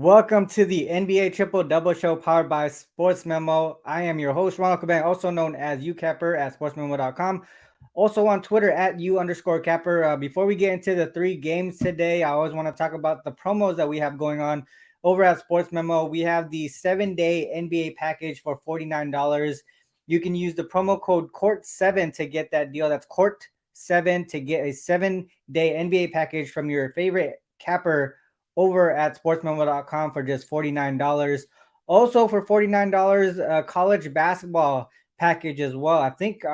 Welcome to the NBA Triple Double Show powered by SportsMemo. I am your host, Ronald Cabang, also known as UCapper at sportsmemo.com. Also on Twitter at U_Capper. Before we get into the three games today, I always want to talk about the promos that we have going on over at SportsMemo. We have the 7-day NBA package for $49. You can use the promo code COURT7 to get that deal. That's COURT7 to get a 7-day NBA package from your favorite capper over at sportsmemo.com for just $49. Also for $49, college basketball package as well. I think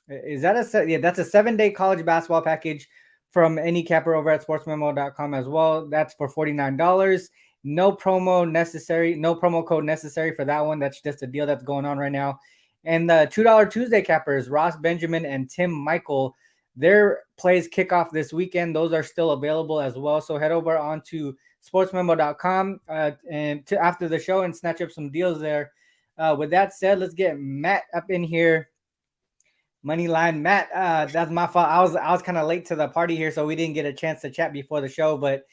is that that's a 7-day college basketball package from any capper over at sportsmemo.com as well. That's for $49. No promo code necessary for that one. That's just a deal that's going on right now. And the $2 Tuesday cappers, Ross Benjamin and Tim Michael, their plays kick off this weekend. Those are still available as well. So head over onto sportsmemo.com and after the show and snatch up some deals there. With that said, let's get Matt up in here. Moneyline Matt. That's my fault. I was kind of late to the party here, so we didn't get a chance to chat before the show. But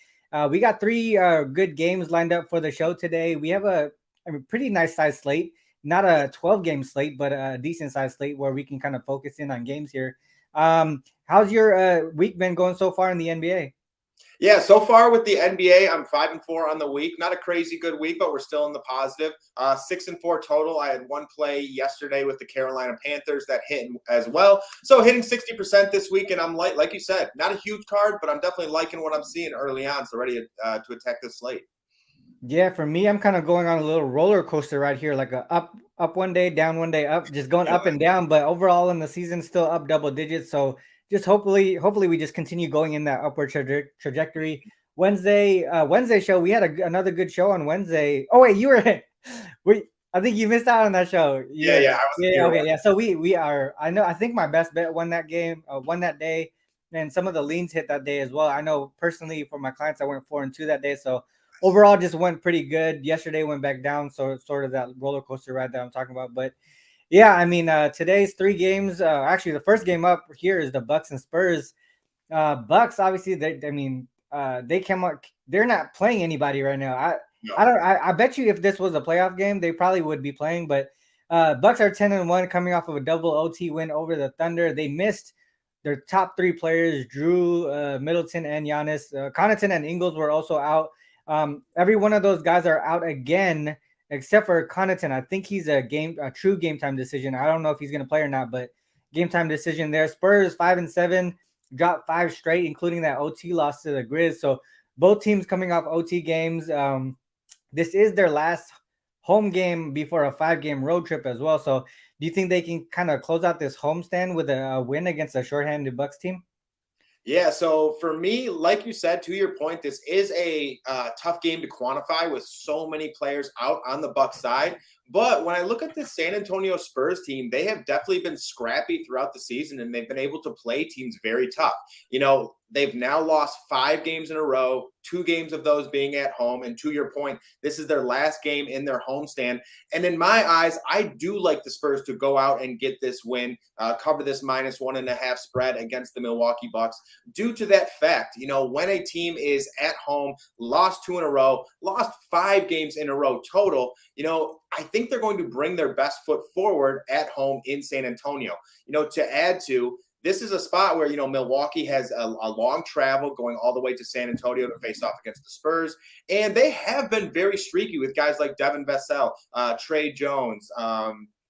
we got three good games lined up for the show today. We have a pretty nice size slate. Not a 12-game slate, but a decent size slate where we can kind of focus in on games here. How's your week been going so far in the NBA? Yeah, so far with the NBA, I'm 5-4 on the week. Not a crazy good week, but we're still in the positive. 6-4 total. I had one play yesterday with the Carolina Panthers that hit as well. So hitting 60% this week, and I'm like you said, not a huge card, but I'm definitely liking what I'm seeing early on. So ready to attack this slate. Yeah, for me, I'm kind of going on a little roller coaster right here, like a up one day, down one day, up, just going up and down. But overall in the season, still up double digits. So just hopefully we just continue going in that upward trajectory. Wednesday show, we had another good show on Wednesday. Oh wait, you were I think you missed out on that show. Yeah. Okay, yeah. So we are. I think my best bet won that game, won that day, and some of the leans hit that day as well. I know personally for my clients, I went 4-2 that day. So overall, just went pretty good. Yesterday went back down, so it's sort of that roller coaster ride that I'm talking about. But yeah, I mean, today's three games. Actually, the first game up here is the Bucks and Spurs. Bucks, obviously, they came out. They're not playing anybody right now. I bet you if this was a playoff game, they probably would be playing. But Bucks are 10-1, coming off of a double OT win over the Thunder. They missed their top three players: Drew, Middleton, and Giannis. Connaughton and Ingles were also out. Every one of those guys are out again, except for Connaughton. I think he's a true game time decision. I don't know if he's going to play or not, but game time decision there. Spurs 5-7, dropped 5 straight, including that OT loss to the Grizz. So both teams coming off OT games. This is their last home game before a 5-game road trip as well. So do you think they can kind of close out this homestand with a win against a shorthanded Bucks team? Yeah, so for me, like you said, to your point, this is a tough game to quantify with so many players out on the Bucks side. But when I look at the San Antonio Spurs team, they have definitely been scrappy throughout the season, and they've been able to play teams very tough. You know, they've now lost 5 games in a row, 2 games of those being at home. And to your point, this is their last game in their homestand. And in my eyes, I do like the Spurs to go out and get this win, cover this -1.5 spread against the Milwaukee Bucks. Due to that fact, you know, when a team is at home, lost 2 in a row, lost 5 games in a row total, you know, I think they're going to bring their best foot forward at home in San Antonio. You know, to add to, this is a spot where, you know, Milwaukee has a long travel going all the way to San Antonio to face off against the Spurs. And they have been very streaky with guys like Devin Vassell, Trey Jones,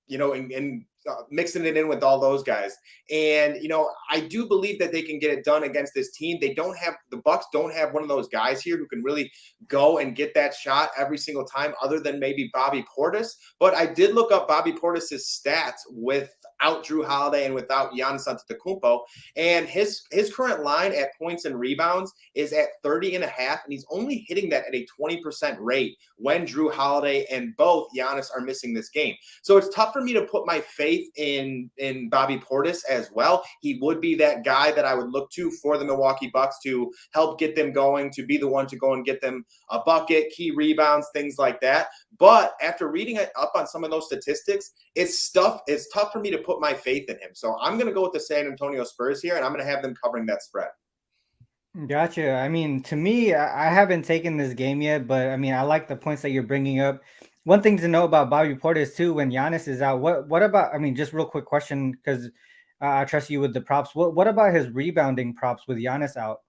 you know, and mixing it in with all those guys. And, you know, I do believe that they can get it done against this team. The Bucks don't have one of those guys here who can really go and get that shot every single time, other than maybe Bobby Portis. But I did look up Bobby Portis's stats without Drew Holiday and without Giannis Antetokounmpo, and his current line at points and rebounds is at 30.5, and he's only hitting that at a 20% rate when Drew Holiday and both Giannis are missing this game. So it's tough for me to put my faith in Bobby Portis as well. He would be that guy that I would look to for the Milwaukee Bucks to help get them going, to be the one to go and get them a bucket, key rebounds, things like that. But after reading up on some of those statistics, it's tough for me to put my faith in him. So I'm going to go with the San Antonio Spurs here, and I'm going to have them covering that spread. Gotcha. I mean, to me, I haven't taken this game yet, but I mean, I like the points that you're bringing up. One thing to know about Bobby Portis too, when Giannis is out, what about? I mean, just real quick question because I trust you with the props. What about his rebounding props with Giannis out?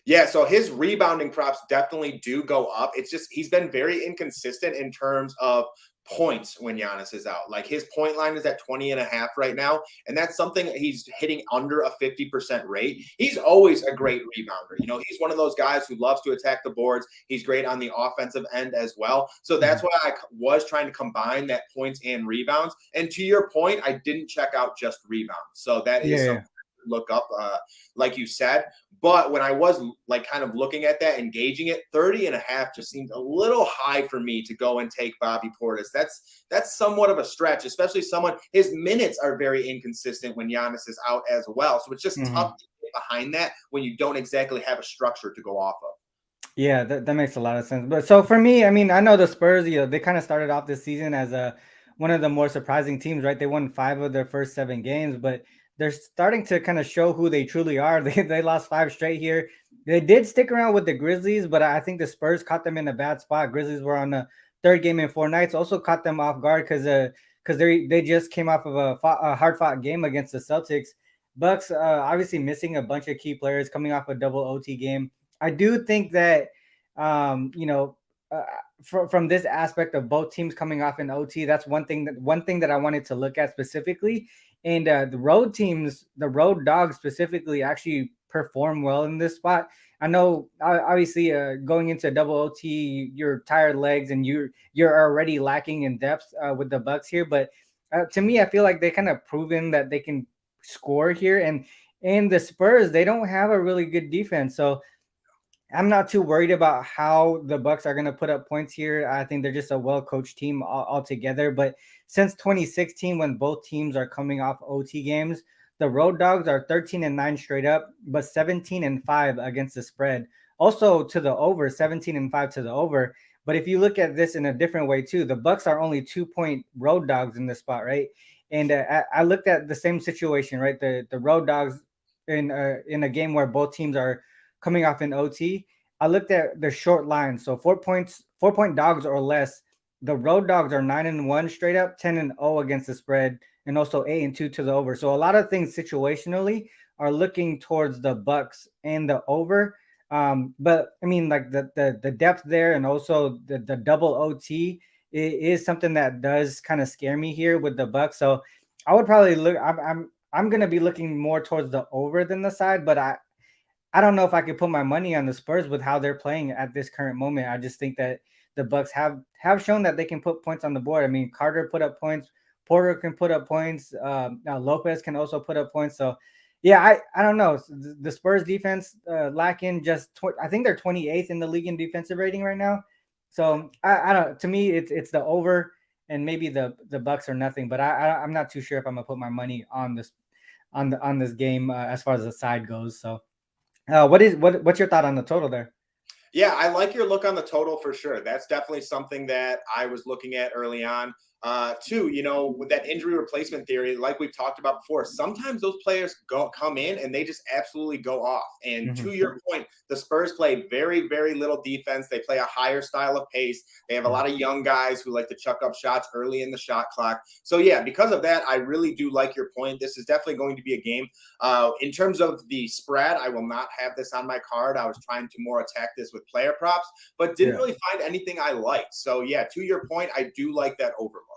Yeah, so his rebounding props definitely do go up. It's just he's been very inconsistent in terms of points when Giannis is out. Like his point line is at 20 and a half right now, and that's something he's hitting under a 50% rate. He's always a great rebounder. You know, he's one of those guys who loves to attack the boards. He's great on the offensive end as well. So that's why I was trying to combine that points and rebounds. And to your point, I didn't check out just rebounds. So that is Yeah. something to look up, like you said. But when I was like kind of looking at that, engaging it, 30 and a half just seemed a little high for me to go and take Bobby Portis. That's somewhat of a stretch, especially someone his minutes are very inconsistent when Giannis is out as well. So it's just Mhm. tough to get behind that when you don't exactly have a structure to go off of. Yeah, that makes a lot of sense. But so for me, I mean, I know the Spurs, they kind of started off this season as one of the more surprising teams, right? They won 5 of their first 7 games, but they're starting to kind of show who they truly are. They lost 5 straight here. They did stick around with the Grizzlies, but I think the Spurs caught them in a bad spot. Grizzlies were on the third game in 4 nights, also caught them off guard because they just came off of a hard fought game against the Celtics. Bucks obviously missing a bunch of key players coming off a double OT game. I do think that um, you know, uh, from this aspect of both teams coming off in OT, that's one thing that I wanted to look at specifically. And the road teams, the road dogs specifically, actually perform well in this spot. I know, obviously, going into double OT, you're tired legs and you're already lacking in depth with the Bucks here. But to me, I feel like they kind of proven that they can score here, and the Spurs, they don't have a really good defense, so I'm not too worried about how the Bucks are going to put up points here. I think they're just a well-coached team altogether. But since 2016, when both teams are coming off OT games, the Road Dogs are 13-9 straight up, but 17-5 against the spread. Also to the over, 17-5 to the over. But if you look at this in a different way too, the Bucks are only 2-point Road Dogs in this spot, right? And I looked at the same situation, right? The Road Dogs in a game where both teams are coming off in OT. I looked at the short line. So 4 points, 4 point dogs or less. The road dogs are 9-1 straight up, 10-0 against the spread, and also 8-2 to the over. So a lot of things situationally are looking towards the Bucks and the over. But I mean, like the depth there, and also the double OT is something that does kind of scare me here with the Bucks. So I would probably look. I'm gonna be looking more towards the over than the side, but I don't know if I could put my money on the Spurs with how they're playing at this current moment. I just think that the Bucks have shown that they can put points on the board. I mean, Carter put up points, Porter can put up points, Lopez can also put up points. So, yeah, I don't know. The Spurs defense lacking I think they're 28th in the league in defensive rating right now. So I don't. To me, it's the over and maybe the Bucks or nothing. But I'm not too sure if I'm gonna put my money on this game as far as the side goes. So. What's your thought on the total there? Yeah, I like your look on the total for sure. That's definitely something that I was looking at early on. Too, you know, with that injury replacement theory, like we've talked about before, sometimes those players come in and they just absolutely go off. And Mhm. to your point, the Spurs play very, very little defense. They play a higher style of pace. They have a lot of young guys who like to chuck up shots early in the shot clock. So yeah, because of that, I really do like your point. This is definitely going to be a game. In terms of the spread, I will not have this on my card. I was trying to more attack this with player props, but didn't Yeah. really find anything I liked. So yeah, to your point, I do like that overlook.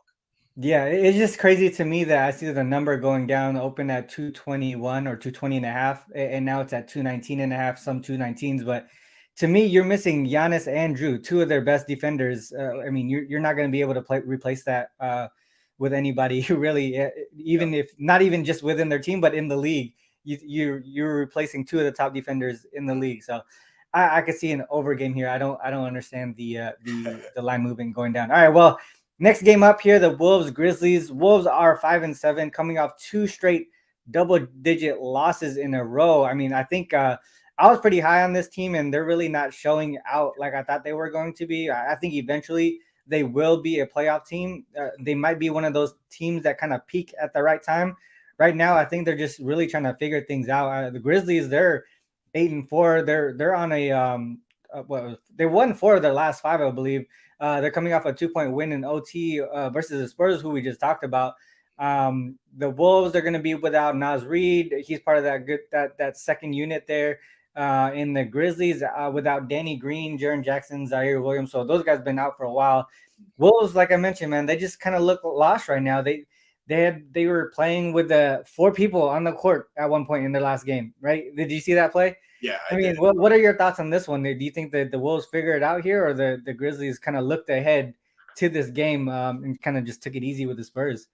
Yeah, it's just crazy to me that I see the number going down, open at 221 or 220 and a half, and now it's at 219 and a half, some 219s. But to me, you're missing Giannis and Drew, two of their best defenders. I mean, you're not going to be able to replace that with anybody who really, even if not even just within their team, but in the league. You're replacing two of the top defenders in the league. So I could see an over game here. I don't understand the line moving going down. All right, well. Next game up here, the Wolves Grizzlies. Wolves are 5-7, coming off 2 straight double-digit losses in a row. I mean, I think I was pretty high on this team, and they're really not showing out like I thought they were going to be. I think eventually they will be a playoff team. They might be one of those teams that kind of peak at the right time. Right now, I think they're just really trying to figure things out. The Grizzlies, they're 8-4. They're on a they won 4 of their last 5, I believe. They're coming off a 2-point win in OT versus the Spurs, who we just talked about. The Wolves are going to be without Naz Reid. He's part of that second unit there. In the Grizzlies, without Danny Green, Jaren Jackson, Zaire Williams. So those guys been out for a while. Wolves, like I mentioned, man, they just kind of look lost right now. They were playing with the 4 people on the court at one point in their last game, right? Did you see that play? Yeah, I mean, what are your thoughts on this one? Do you think that the Wolves figure it out here, or the Grizzlies kind of looked ahead to this game and kind of just took it easy with the Spurs?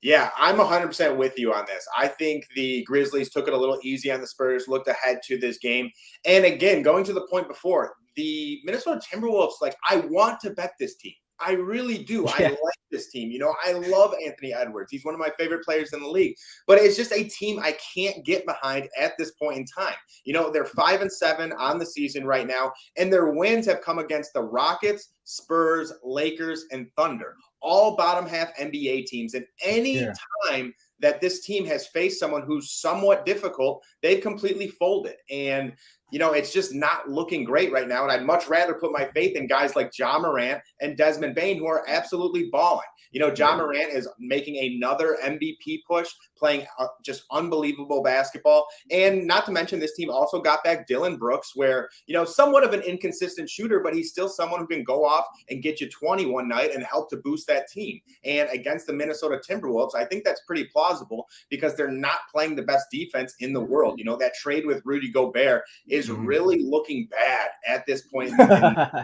Yeah, I'm 100% with you on this. I think the Grizzlies took it a little easy on the Spurs, looked ahead to this game. And again, going to the point before, the Minnesota Timberwolves, like, I want to bet this team. I really do. Yeah. I like this team. I love Anthony Edwards. He's one of my favorite players in the league. But it's just a team I can't get behind at this point in time. They're 5-7 on the season right now, and their wins have come against the Rockets, Spurs, Lakers, and Thunder, all bottom half NBA teams. And any time that this team has faced someone who's somewhat difficult, they've completely folded. And it's just not looking great right now. And I'd much rather put my faith in guys like Ja Morant and Desmond Bane, who are absolutely balling. Ja Morant is making another MVP push, playing just unbelievable basketball. And not to mention, this team also got back Dylan Brooks, where, somewhat of an inconsistent shooter, but he's still someone who can go off and get you 20 one night and help to boost that team. And against the Minnesota Timberwolves, I think that's pretty plausible because they're not playing the best defense in the world. That trade with Rudy Gobert is really looking bad at this point.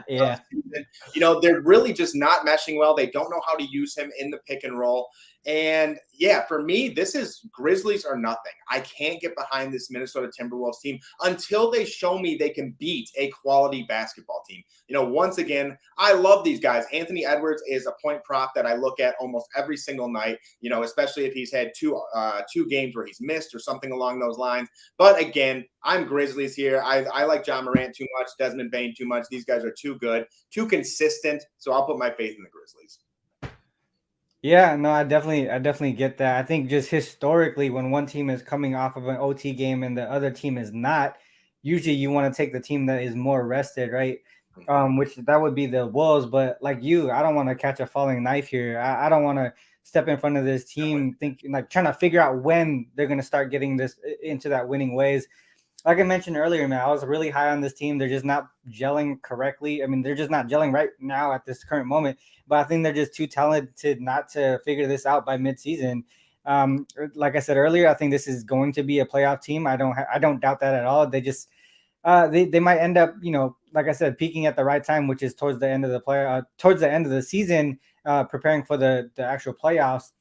Yeah. They're really just not meshing well. They don't know how to use him in the pick and roll. And yeah, for me, this is Grizzlies or nothing. I can't get behind this Minnesota Timberwolves team until they show me they can beat a quality basketball team. Once again, I love these guys. Anthony Edwards is a point prop that I look at almost every single night, especially if he's had two games where he's missed or something along those lines. But again, I'm Grizzlies here. I like Ja Morant too much, Desmond Bane too much. These guys are too good, too consistent. So I'll put my faith in the Grizzlies. Yeah, no, I definitely get that. I think just historically, when one team is coming off of an OT game and the other team is not, usually you want to take the team that is more rested, right? Which that would be the Wolves. But like you, I don't want to catch a falling knife here. I don't want to step in front of this team thinking like trying to figure out when they're going to start getting this into that winning ways. Like I mentioned earlier, man, I was really high on this team. They're just not gelling correctly. I mean, they're just not gelling right now at this current moment. But I think they're just too talented not to figure this out by midseason. Like I said earlier, I think this is going to be a playoff team. I don't doubt that at all. They just they might end up, like I said, peaking at the right time, which is towards the end of the season, preparing for the actual playoffs.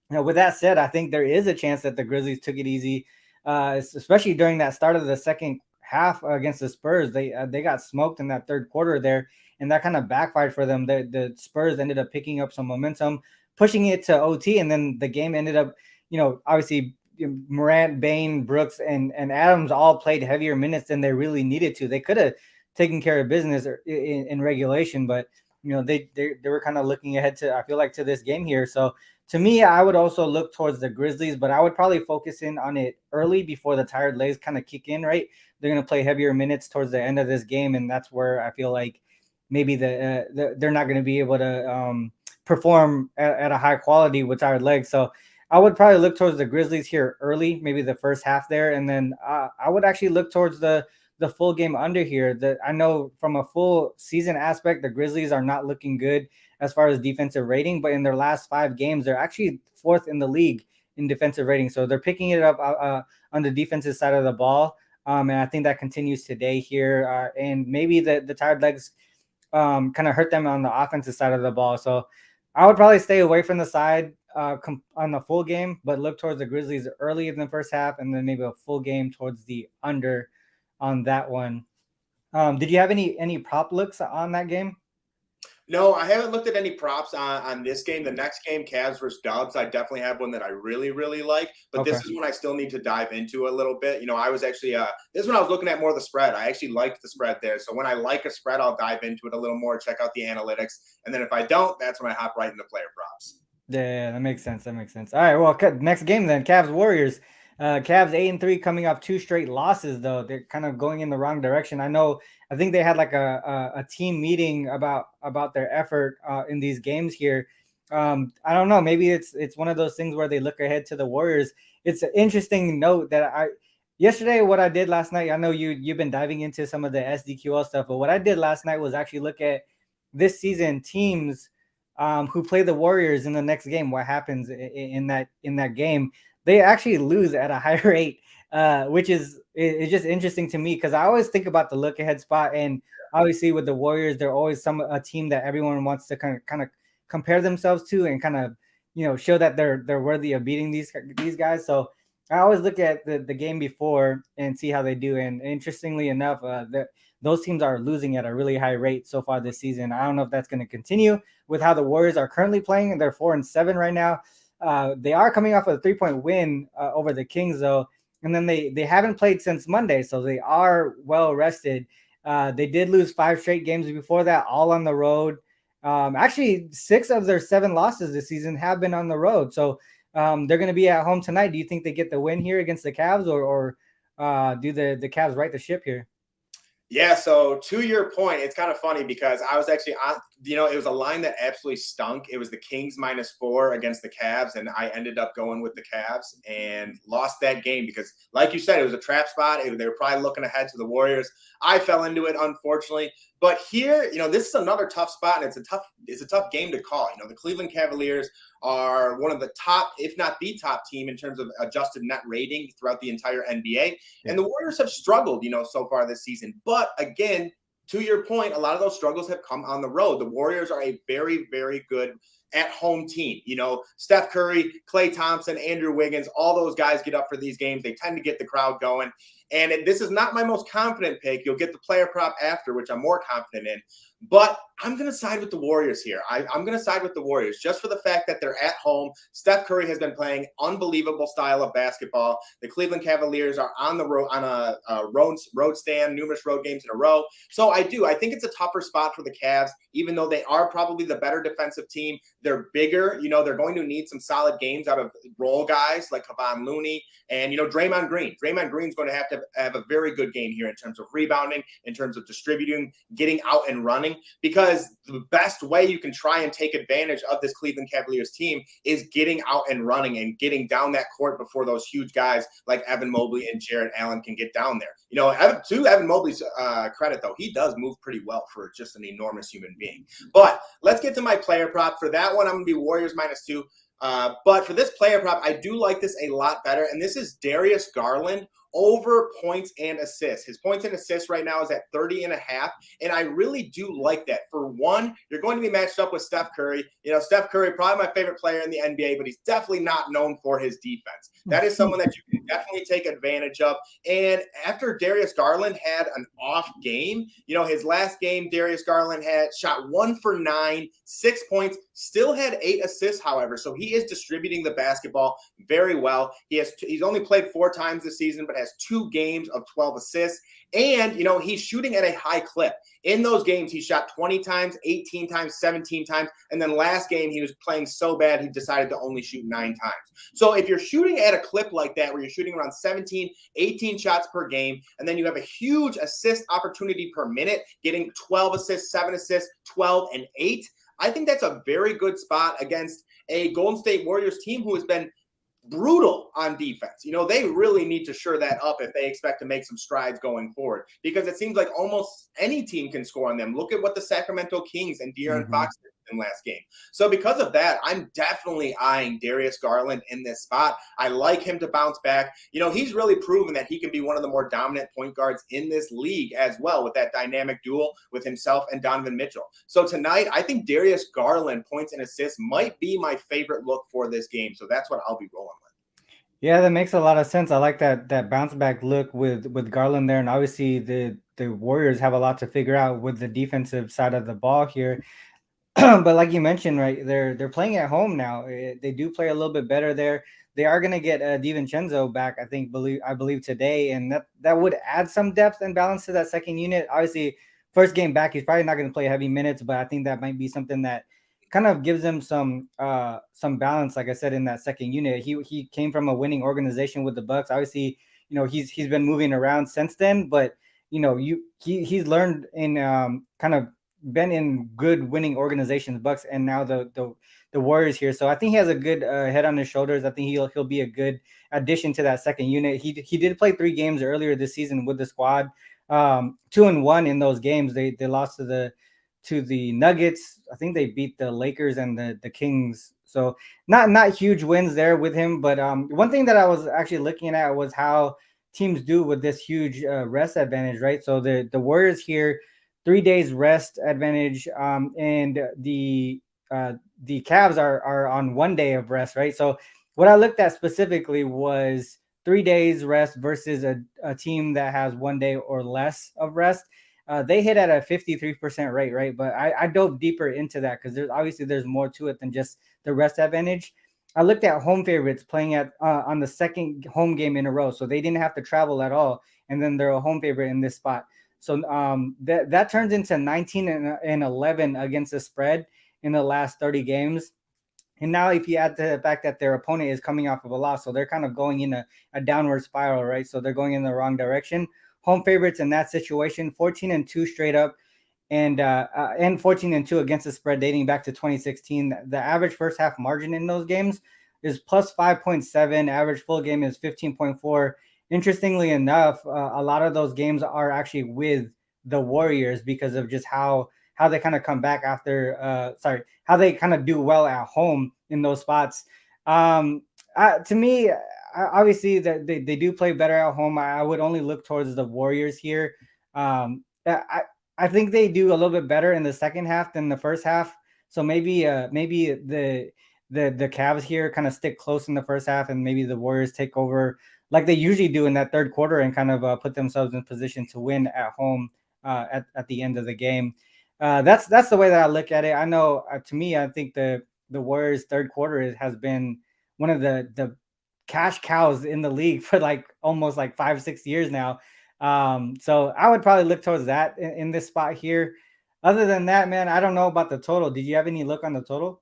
With that said, I think there is a chance that the Grizzlies took it easy, especially during that start of the second half against the Spurs. They got smoked in that third quarter there, and that kind of backfired for them. The Spurs ended up picking up some momentum, pushing it to OT, and then the game ended up, obviously Morant, Bane, Brooks, and Adams all played heavier minutes than they really needed to. They could have taken care of business in regulation, but they were kind of looking ahead to, I feel like, to this game here. So to me, I would also look towards the Grizzlies, but I would probably focus in on it early before the tired legs kind of kick in, right? They're going to play heavier minutes towards the end of this game, and that's where I feel like maybe they're not going to be able to perform at a high quality with tired legs. So I would probably look towards the Grizzlies here early, maybe the first half there, and then I would actually look towards the full game under here. That I know from a full season aspect, the Grizzlies are not looking good as far as defensive rating, but in their last 5 games, they're actually 4th in the league in defensive rating. So they're picking it up on the defensive side of the ball. And I think that continues today here. And maybe the tired legs kind of hurt them on the offensive side of the ball. So I would probably stay away from the side on the full game, but look towards the Grizzlies early in the first half, and then maybe a full game towards the under on that one. Did you have any prop looks on that game? No, I haven't looked at any props on this game. The next game, Cavs versus Dubs, I definitely have one that I really, really like. But This is one I still need to dive into a little bit. I was actually this one I was looking at more the spread. I actually liked the spread there. So when I like a spread, I'll dive into it a little more, check out the analytics. And then if I don't, that's when I hop right into player props. Yeah, that makes sense. All right, well, next game then, Cavs Warriors. Cavs 8-3 coming off 2 straight losses though. They're kind of going in the wrong direction. I think they had like a team meeting about their effort in these games here. I don't know. Maybe it's one of those things where they look ahead to the Warriors. It's an interesting note that yesterday what I did last night. I know you've been diving into some of the SDQL stuff, but what I did last night was actually look at this season teams who play the Warriors in the next game. What happens in that game? They actually lose at a high rate, which is it's just interesting to me because I always think about the look ahead spot, and obviously with the Warriors, they're always a team that everyone wants to kind of compare themselves to and kind of show that they're worthy of beating these guys. So I always look at the game before and see how they do. And interestingly enough, those teams are losing at a really high rate so far this season. I don't know if that's going to continue with how the Warriors are currently playing. They're 4-7 right now. They are coming off a 3-point win over the Kings, though. And then they haven't played since Monday, so they are well rested. They did lose 5 straight games before that, all on the road. Actually, 6 of their 7 losses this season have been on the road. So they're going to be at home tonight. Do you think they get the win here against the Cavs, or do the Cavs right the ship here? Yeah, so to your point, it's kind of funny because I was actually on, it was a line that absolutely stunk. It was the Kings -4 against the Cavs, and I ended up going with the Cavs and lost that game because, like you said, it was a trap spot. They were probably looking ahead to the Warriors. I fell into it, unfortunately. But here, this is another tough spot, and it's a tough game to call. The Cleveland Cavaliers are one of the top, if not the top team in terms of adjusted net rating throughout the entire NBA. Yeah. And the Warriors have struggled, so far this season. But again, to your point, a lot of those struggles have come on the road. The Warriors are a very, very good at-home team. Steph Curry, Klay Thompson, Andrew Wiggins, all those guys get up for these games. They tend to get the crowd going. And this is not my most confident pick. You'll get the player prop after, which I'm more confident in. But I'm going to side with the Warriors here. I'm going to side with the Warriors just for the fact that they're at home. Steph Curry has been playing unbelievable style of basketball. The Cleveland Cavaliers are on the road on a road stand, numerous road games in a row. So I think it's a tougher spot for the Cavs, even though they are probably the better defensive team. They're bigger. They're going to need some solid games out of role guys like Kevon Looney and, Draymond Green. Draymond Green's going to have a very good game here in terms of rebounding, in terms of distributing, getting out and running, because the best way you can try and take advantage of this Cleveland Cavaliers team is getting out and running and getting down that court before those huge guys like Evan Mobley and Jarrett Allen can get down there. To Evan Mobley's credit, though, he does move pretty well for just an enormous human being. But let's get to my player prop. For that one, I'm going to be Warriors -2. But for this player prop, I do like this a lot better. And this is Darius Garland over points and assists. His points and assists right now is at 30.5. And I really do like that. For one, you're going to be matched up with Steph Curry. Steph Curry, probably my favorite player in the NBA, but he's definitely not known for his defense. That is someone that you can definitely take advantage of. And after Darius Garland had an off game, his last game, Darius Garland had shot 1 for 9, 6 points, still had 8 assists, however. So he is distributing the basketball very well. He's only played 4 times this season, but has 2 games of 12 assists. And, he's shooting at a high clip. In those games, he shot 20 times, 18 times, 17 times. And then last game, he was playing so bad, he decided to only shoot 9 times. So if you're shooting at a clip like that, where you're shooting around 17, 18 shots per game, and then you have a huge assist opportunity per minute, getting 12 assists, 7 assists, 12 and 8, I think that's a very good spot against a Golden State Warriors team who has been brutal on defense. They really need to shore that up if they expect to make some strides going forward, because it seems like almost any team can score on them. Look at what the Sacramento Kings and De'Aaron Fox did in last game. So because of that, I'm definitely eyeing Darius Garland in this spot. I like him to bounce back. He's really proven that he can be one of the more dominant point guards in this league as well, with that dynamic duel with himself and Donovan Mitchell. So tonight, I think Darius Garland points and assists might be my favorite look for this game. So that's what I'll be rolling with. Yeah, that makes a lot of sense. I like that bounce back look with Garland there, and obviously the Warriors have a lot to figure out with the defensive side of the ball here. But like you mentioned, right, they're playing at home now. They do play a little bit better there. They are going to get DiVincenzo back, I believe today, and that would add some depth and balance to that second unit. Obviously, first game back, he's probably not going to play heavy minutes, but I think that might be something that kind of gives him some balance. Like I said, in that second unit, he came from a winning organization with the Bucks. Obviously, he's been moving around since then, but he's learned in kind of been in good winning organizations, Bucks, and now the Warriors here. So I think he has a good head on his shoulders. I think he'll be a good addition to that second unit. He did play 3 games earlier this season with the squad. 2-1 in those games. They lost to the Nuggets. I think they beat the Lakers and the Kings. So not huge wins there with him. But one thing that I was actually looking at was how teams do with this huge rest advantage, right? So the Warriors here, 3 days rest advantage, and the Cavs are on 1 day of rest, right? So what I looked at specifically was 3 days rest versus a team that has 1 day or less of rest. They hit at a 53% rate, right? But I dove deeper into that because there's more to it than just the rest advantage. I looked at home favorites playing at on the second home game in a row, so they didn't have to travel at all, and then they're a home favorite in this spot. So that turns into 19 and 11 against the spread in the last 30 games. And now if you add to the fact that their opponent is coming off of a loss, so they're kind of going in a downward spiral, right? So they're going in the wrong direction. Home favorites in that situation, 14-2 straight up, and 14-2 against the spread dating back to 2016. The average first half margin in those games is plus 5.7. Average full game is 15.4. Interestingly enough, a lot of those games are actually with the Warriors because of just how they kind of come back after how they kind of do well at home in those spots. To me, obviously that they do play better at home. I would only look towards the Warriors here. I think they do a little bit better in the second half than the first half. So maybe the Cavs here kind of stick close in the first half, and maybe the Warriors take over like they usually do in that third quarter and kind of put themselves in position to win at home at the end of the game. That's the way that I look at it. I know to me, I think the Warriors third quarter has been one of the cash cows in the league for like almost like 5-6 years now. So I would probably look towards that in this spot here. Other than that, man, I don't know about the total. Did you have any look on the total?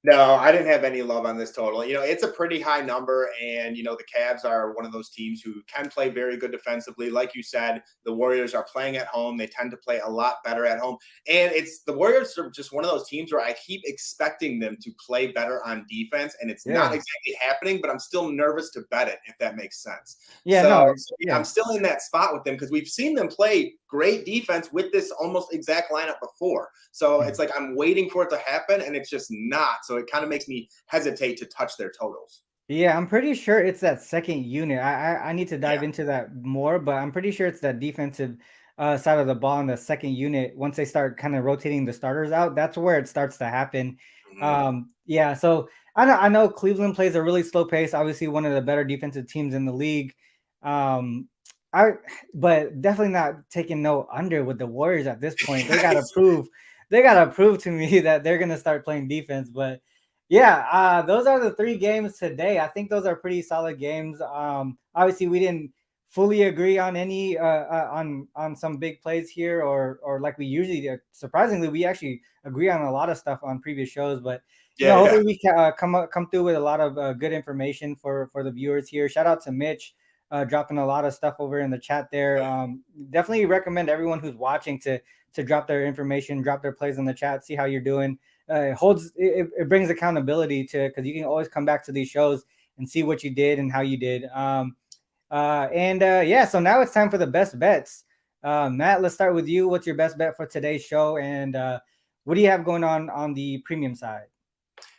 No, I didn't have any love on this total. It's a pretty high number, and the Cavs are one of those teams who can play very good defensively. Like you said, the Warriors are playing at home. They tend to play a lot better at home. And the Warriors are just one of those teams where I keep expecting them to play better on defense, and it's not exactly happening, but I'm still nervous to bet it, if that makes sense. I'm still in that spot with them because we've seen them play great defense with this almost exact lineup before. So it's like I'm waiting for it to happen, and it's just not. So it kind of makes me hesitate to touch their totals. Yeah, I'm pretty sure it's that second unit. I need to dive into that more, but I'm pretty sure it's that defensive side of the ball in the second unit. Once they start kind of rotating the starters out, that's where it starts to happen. Mm-hmm. So I know Cleveland plays a really slow pace. Obviously, one of the better defensive teams in the league. But definitely not taking no under with the Warriors at this point. They gotta prove to me that they're gonna start playing defense. But yeah, those are the 3 games today. I think those are pretty solid games. Obviously we didn't fully agree on any on some big plays here, or like we usually do. Surprisingly, we actually agree on a lot of stuff on previous shows, but hopefully we can come through with a lot of good information for the viewers here. Shout out to Mitch. Dropping a lot of stuff over in the chat there. Definitely recommend everyone who's watching to drop their information, drop their plays in the chat, see how you're doing. It brings accountability because you can always come back to these shows and see what you did and how you did. So now it's time for the best bets. Matt, let's start with you. What's your best bet for today's show, and what do you have going on the premium side?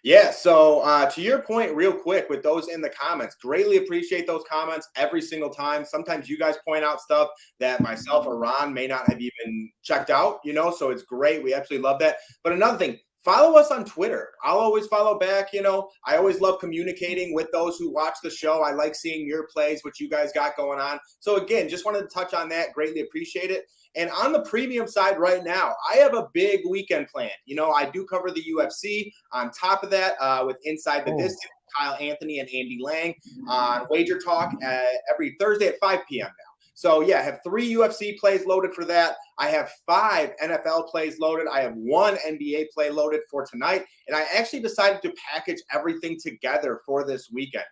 Yeah, so to your point, real quick, with those in the comments, greatly appreciate those comments every single time. Sometimes you guys point out stuff that myself or Ron may not have even checked out, so it's great. We absolutely love that. But another thing, follow us on Twitter. I'll always follow back. I always love communicating with those who watch the show. I like seeing your plays, what you guys got going on. So again, just wanted to touch on that. Greatly appreciate it. And on the premium side right now, I have a big weekend plan. I do cover the UFC. On top of that, with Inside the Distance, Kyle Anthony and Andy Lang on Wager Talk every Thursday at 5 p.m. now. So yeah, I have 3 UFC plays loaded for that. I have 5 NFL plays loaded. I have 1 NBA play loaded for tonight. And I actually decided to package everything together for this weekend.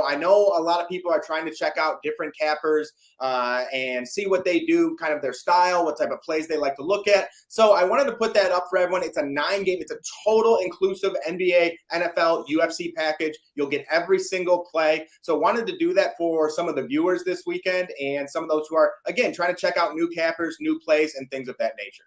I know a lot of people are trying to check out different cappers and see what they do, kind of their style, what type of plays they like to look at. So I wanted to put that up for everyone. It's a 9-game, it's a total inclusive NBA, NFL, UFC package. You'll get every single play. So wanted to do that for some of the viewers this weekend and some of those who are, again, trying to check out new cappers, new plays, and things of that nature.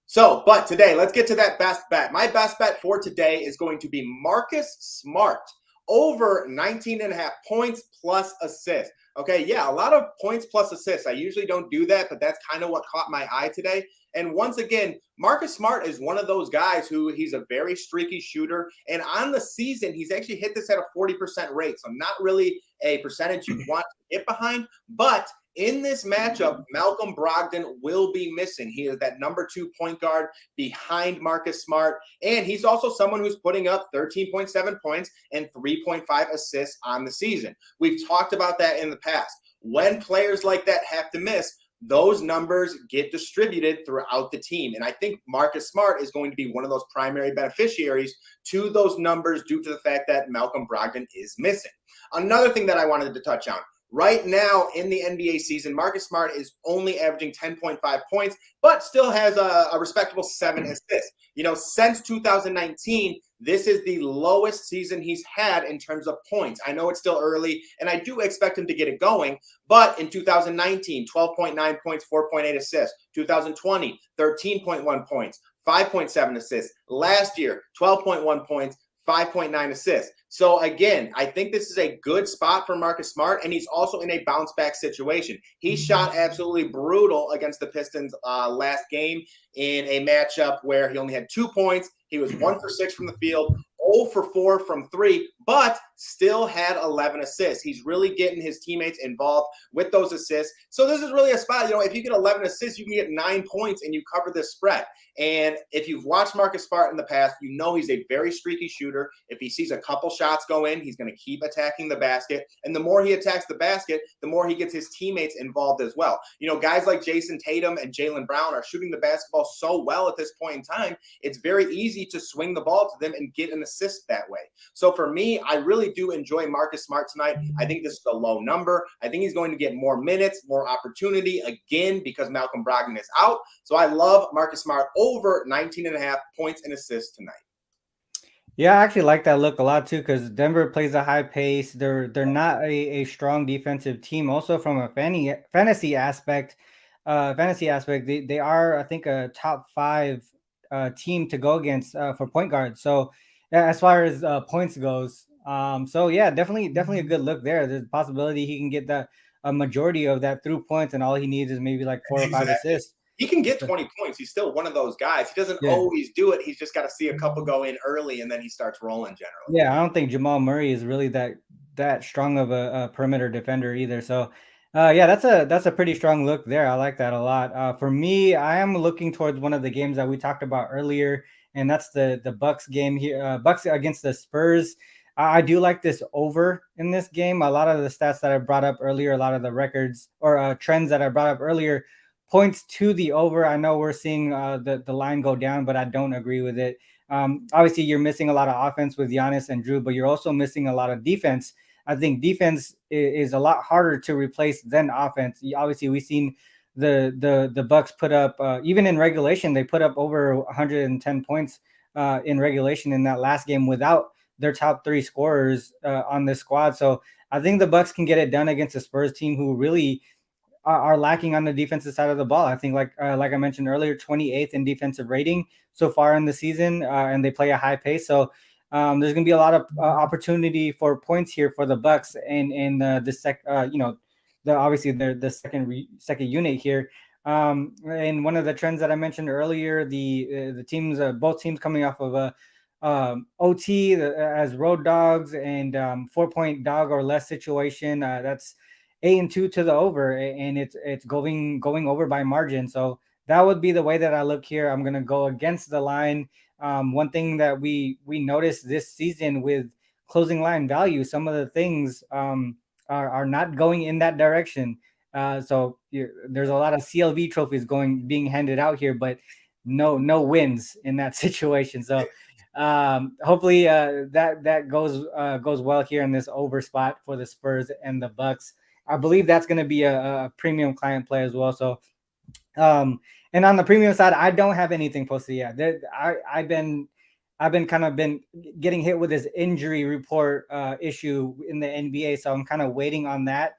So, but today, let's get to that best bet. My best bet for today is going to be Marcus Smart over 19.5 points plus assists. Okay, yeah, a lot of points plus assists. I usually don't do that, but that's kind of what caught my eye today. And once again, Marcus Smart is one of those guys who he's a very streaky shooter. And on the season, he's actually hit this at a 40% rate. So not really a percentage you want to get behind, but in this matchup, Malcolm Brogdon will be missing. He is that number 2 point guard behind Marcus Smart. And he's also someone who's putting up 13.7 points and 3.5 assists on the season. We've talked about that in the past. When players like that have to miss, those numbers get distributed throughout the team. And I think Marcus Smart is going to be one of those primary beneficiaries to those numbers due to the fact that Malcolm Brogdon is missing. Another thing that I wanted to touch on. Right now in the NBA season, Marcus Smart is only averaging 10.5 points, but still has a respectable 7 assists. Since 2019, this is the lowest season he's had in terms of points. I know it's still early, and I do expect him to get it going, but in 2019, 12.9 points, 4.8 assists. 2020, 13.1 points, 5.7 assists. Last year, 12.1 points, 5.9 assists. So again, I think this is a good spot for Marcus Smart, and he's also in a bounce back situation. He shot absolutely brutal against the Pistons last game in a matchup where he only had 2 points. He was 1 for 6 from the field, 0 for 4 from 3, but still had 11 assists. He's really getting his teammates involved with those assists. So this is really a spot, if you get 11 assists, you can get 9 points and you cover this spread. And if you've watched Marcus Smart in the past, he's a very streaky shooter. If he sees a couple shots go in, he's going to keep attacking the basket. And the more he attacks the basket, the more he gets his teammates involved as well. Guys like Jason Tatum and Jaylen Brown are shooting the basketball so well at this point in time, it's very easy to swing the ball to them and get an assist that way. So for me, I really do enjoy Marcus Smart tonight. I think this is a low number. I think he's going to get more minutes, more opportunity again because Malcolm Brogdon is out. So I love Marcus Smart over 19.5 points and assists tonight. Yeah, I actually like that look a lot too because Denver plays a high pace. They're not a strong defensive team. Also from a fantasy aspect, they are, I think, a top 5 team to go against for point guards. So as far as points goes, so yeah, definitely a good look there. There's a possibility he can get a majority of that through points, and all he needs is maybe like 4 or 5 assists. He can get 20 points. He's still one of those guys. He doesn't always do it. He's just got to see a couple go in early, and then he starts rolling generally. Yeah, I don't think Jamal Murray is really that strong of a perimeter defender either. So, yeah, that's a pretty strong look there. I like that a lot. For me, I am looking towards one of the games that we talked about earlier, and that's the Bucks game here. Bucks against the Spurs. I do like this over in this game. A lot of the stats that I brought up earlier, a lot of the records or trends that I brought up earlier points to the over. I know we're seeing the line go down, but I don't agree with it. Obviously, you're missing a lot of offense with Giannis and Drew, but you're also missing a lot of defense. I think defense is a lot harder to replace than offense. Obviously, we've seen the Bucks put up even in regulation, they put up over 110 points in regulation in that last game without their top 3 scorers on this squad. So I think the Bucks can get it done against a Spurs team who really are lacking on the defensive side of the ball. I think like I mentioned earlier, 28th in defensive rating so far in the season, and they play a high pace. So there's going to be a lot of opportunity for points here for the Bucks and obviously they're the second unit here. And one of the trends that I mentioned earlier, the teams, both teams coming off of a OT as road dogs and 4-point dog or less situation. That's 8-2 to the over, and it's going over by margin. So that would be the way that I look here. I'm gonna go against the line. One thing that we noticed this season with closing line value, some of the things are not going in that direction. So there's a lot of CLV trophies being handed out here, but no wins in that situation. So hopefully that goes well here in this over spot for the Spurs and the Bucks. I believe that's going to be a premium client play as well. So and on the premium side, I don't have anything posted yet. I've been getting hit with this injury report issue in the NBA, so I'm kind of waiting on that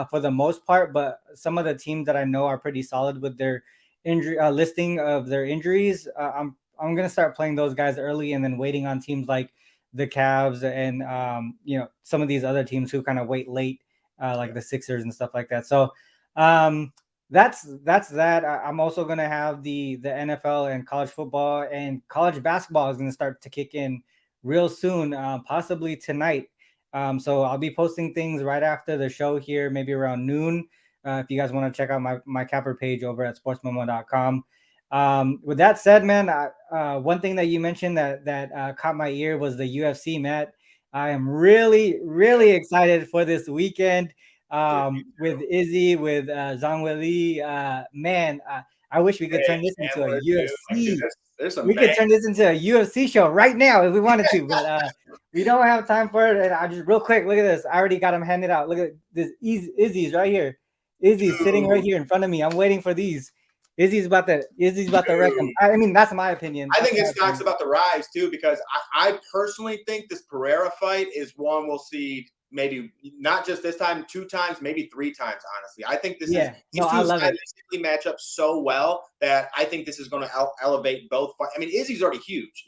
for the most part. But some of the teams that I know are pretty solid with their injury listing of their injuries. I'm gonna start playing those guys early, and then waiting on teams like the Cavs and some of these other teams who kind of wait late, like the Sixers and stuff like that. So that's that. I'm also gonna have the NFL and college football and college basketball is gonna start to kick in real soon, possibly tonight. So I'll be posting things right after the show here, maybe around noon. If you guys want to check out my capper page over at sportsmemo.com. With that said, man, one thing that you mentioned that caught my ear was the UFC, Matt. I am really, really excited for this weekend with Izzy, with Zhang Weili. Man, I wish we could turn this into a UFC. We could turn this into a UFC show right now if we wanted to, but we don't have time for it. And I just real quick, look at this. I already got them handed out. Look at this. Izzy's right here. Izzy's sitting right here in front of me. I'm waiting for these. Izzy's about to wreck him. I mean, that's my opinion. I think his stock's about to rise too, because I personally think this Pereira fight is one we'll see maybe not just this time, 2 times, maybe 3 times. Honestly, I think these two stylistically match up so well that I think this is going to elevate both. I mean, Izzy's already huge,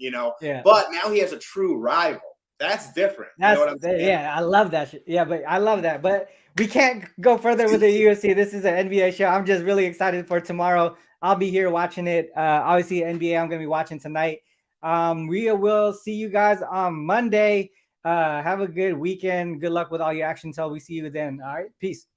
but now he has a true rival. That's different. You know what I'm saying? Yeah, I love that shit. Yeah, but I love that. But we can't go further with the UFC. This is an NBA show. I'm just really excited for tomorrow. I'll be here watching it. Obviously, NBA, I'm going to be watching tonight. We will see you guys on Monday. Have a good weekend. Good luck with all your action until we see you then. All right. Peace.